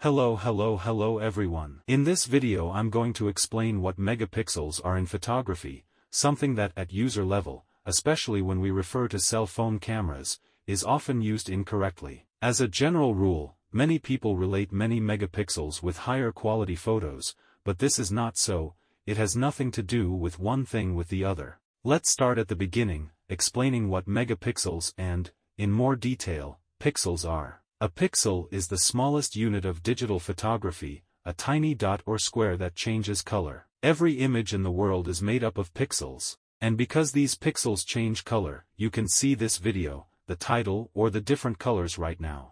Hello everyone. In this video I'm going to explain what megapixels are in photography, something that at user level, especially when we refer to cell phone cameras, is often used incorrectly. As a general rule, many people relate many megapixels with higher quality photos, but this is not so. It has nothing to do with one thing with the other. Let's start at the beginning, explaining what megapixels and, in more detail, pixels are. A pixel is the smallest unit of digital photography, a tiny dot or square that changes color. Every image in the world is made up of pixels, and because these pixels change color, you can see this video, the title or the different colors right now.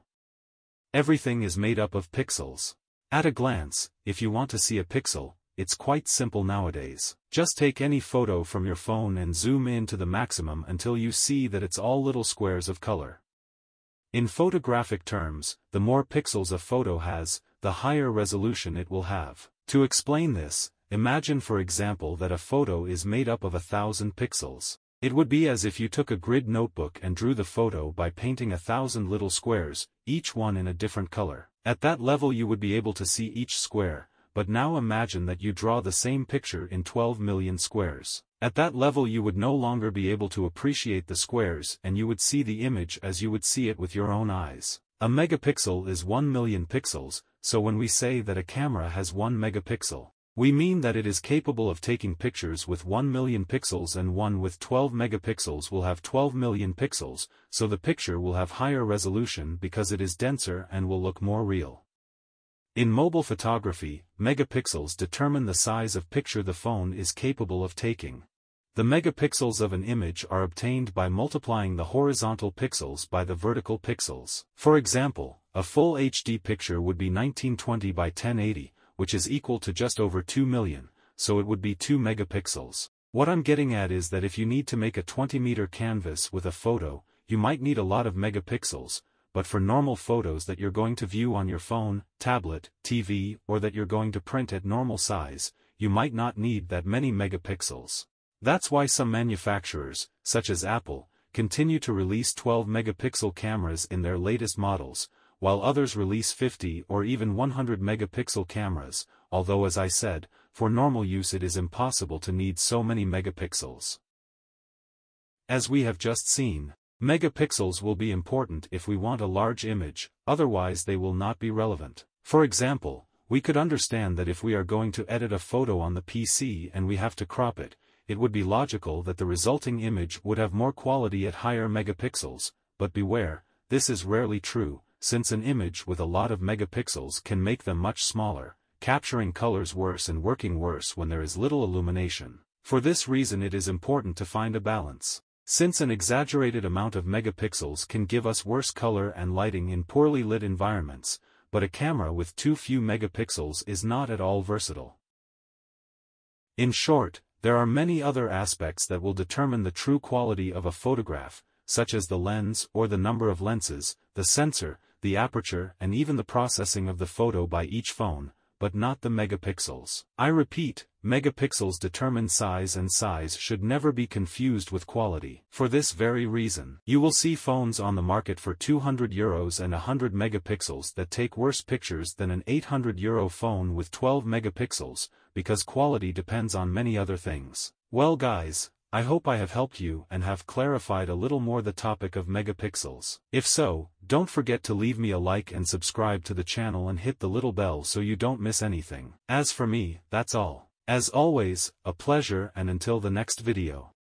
Everything is made up of pixels. At a glance, if you want to see a pixel, it's quite simple nowadays. Just take any photo from your phone and zoom in to the maximum until you see that it's all little squares of color. In photographic terms, the more pixels a photo has, the higher resolution it will have. To explain this, imagine for example that a photo is made up of 1,000 pixels. It would be as if you took a grid notebook and drew the photo by painting 1,000 little squares, each one in a different color. At that level you would be able to see each square, but now imagine that you draw the same picture in 12 million squares. At that level you would no longer be able to appreciate the squares and you would see the image as you would see it with your own eyes. A megapixel is 1 million pixels, so when we say that a camera has 1 megapixel, we mean that it is capable of taking pictures with 1 million pixels, and one with 12 megapixels will have 12 million pixels, so the picture will have higher resolution because it is denser and will look more real. In mobile photography, megapixels determine the size of picture the phone is capable of taking. The megapixels of an image are obtained by multiplying the horizontal pixels by the vertical pixels. For example, a full HD picture would be 1920 by 1080, which is equal to just over 2 million, so it would be 2 megapixels. What I'm getting at is that if you need to make a 20-meter canvas with a photo, you might need a lot of megapixels, but for normal photos that you're going to view on your phone, tablet, TV, or that you're going to print at normal size, you might not need that many megapixels. That's why some manufacturers, such as Apple, continue to release 12-megapixel cameras in their latest models, while others release 50 or even 100-megapixel cameras, although as I said, for normal use it is impossible to need so many megapixels. As we have just seen, megapixels will be important if we want a large image, otherwise they will not be relevant. For example, we could understand that if we are going to edit a photo on the PC and we have to crop it, it would be logical that the resulting image would have more quality at higher megapixels, but beware, this is rarely true, since an image with a lot of megapixels can make them much smaller, capturing colors worse and working worse when there is little illumination. For this reason it is important to find a balance. Since an exaggerated amount of megapixels can give us worse color and lighting in poorly lit environments, but a camera with too few megapixels is not at all versatile. In short, there are many other aspects that will determine the true quality of a photograph, such as the lens or the number of lenses, the sensor, the aperture and even the processing of the photo by each phone, but not the megapixels. I repeat, megapixels determine size, and size should never be confused with quality. For this very reason, you will see phones on the market for €200 and 100 megapixels that take worse pictures than an €800 phone with 12 megapixels, because quality depends on many other things. Well guys, I hope I have helped you and have clarified a little more the topic of megapixels. If so, don't forget to leave me a like and subscribe to the channel and hit the little bell so you don't miss anything. As for me, that's all. As always, a pleasure, and until the next video.